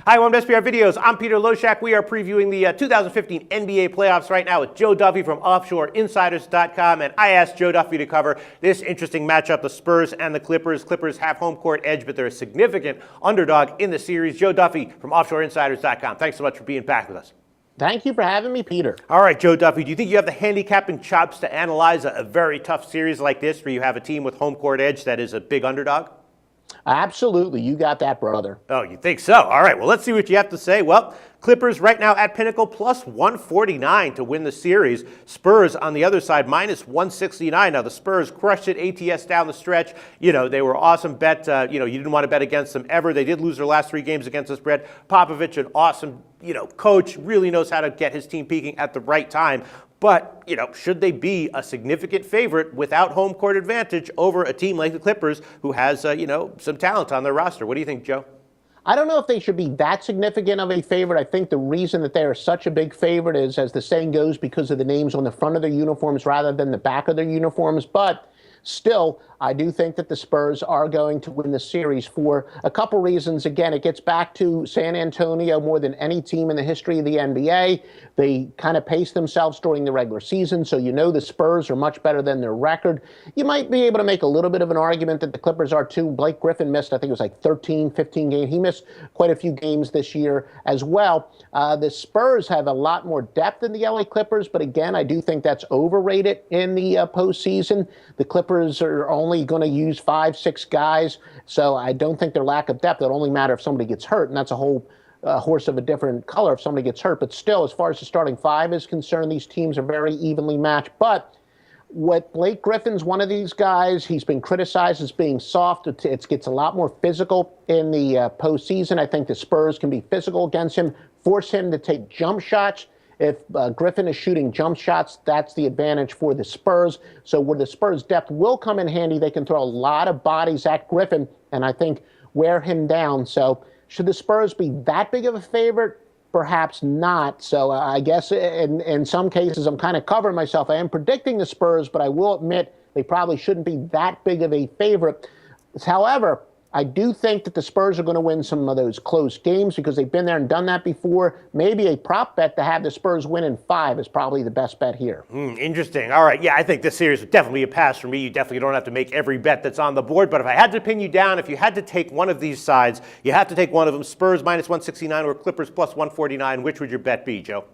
Hi, welcome to SBR Videos. I'm Peter Loshak. We are previewing the 2015 NBA playoffs right now with Joe Duffy from OffshoreInsiders.com. And I asked Joe Duffy to cover this interesting matchup, the Spurs and the Clippers. Clippers have home court edge, but they're a significant underdog in the series. Joe Duffy from OffshoreInsiders.com. Thanks so much for being back with us. Thank you for having me, Peter. All right, Joe Duffy, do you think you have the handicapping chops to analyze a very tough series like this where you have a team with home court edge that is a big underdog? Absolutely. You got that, brother. Oh, you think so? All right, well, let's see what you have to say. Well, Clippers right now at Pinnacle plus 149 to win the series. Spurs on the other side minus 169. Now, the Spurs crushed it, ATS down the stretch. They were awesome bet. You didn't want to bet against them ever. They did lose their last 3 games against the spread. Popovich, an awesome, coach, really knows how to get his team peaking at the right time. But, should they be a significant favorite without home court advantage over a team like the Clippers who has, some talent on their roster? What do you think, Joe? I don't know if they should be that significant of a favorite. I think the reason that they are such a big favorite is, as the saying goes, because of the names on the front of their uniforms rather than the back of their uniforms. But still, I do think that the Spurs are going to win the series for a couple reasons. Again, it gets back to San Antonio more than any team in the history of the NBA. They kind of pace themselves during the regular season, so the Spurs are much better than their record. You might be able to make a little bit of an argument that the Clippers are too. Blake Griffin missed, I think it was like 13, 15 games. He missed quite a few games this year as well. The Spurs have a lot more depth than the LA Clippers, but again, I do think that's overrated in the postseason. The Clippers are only going to use 5, 6 guys, so I don't think their lack of depth will only matter if somebody gets hurt, and that's a whole horse of a different color if somebody gets hurt. But still, as far as the starting 5 is concerned, these teams are very evenly matched. But what Blake Griffin's one of these guys, he's been criticized as being soft. It gets a lot more physical in the postseason. I think the Spurs can be physical against him, force him to take jump shots. If Griffin is shooting jump shots, that's the advantage for the Spurs. So where the Spurs' depth will come in handy, they can throw a lot of bodies at Griffin and I think wear him down. So should the Spurs be that big of a favorite? Perhaps not. So I guess in some cases I'm kind of covering myself. I am predicting the Spurs, but I will admit they probably shouldn't be that big of a favorite. However, I do think that the Spurs are going to win some of those close games because they've been there and done that before. Maybe a prop bet to have the Spurs win in 5 is probably the best bet here. Interesting. All right. Yeah, I think this series would definitely be a pass for me. You definitely don't have to make every bet that's on the board. But if I had to pin you down, if you had to take one of these sides, you have to take one of them. Spurs minus 169 or Clippers plus 149. Which would your bet be, Joe?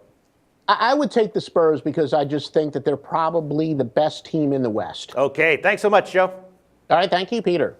I would take the Spurs because I just think that they're probably the best team in the West. Okay. Thanks so much, Joe. All right. Thank you, Peter.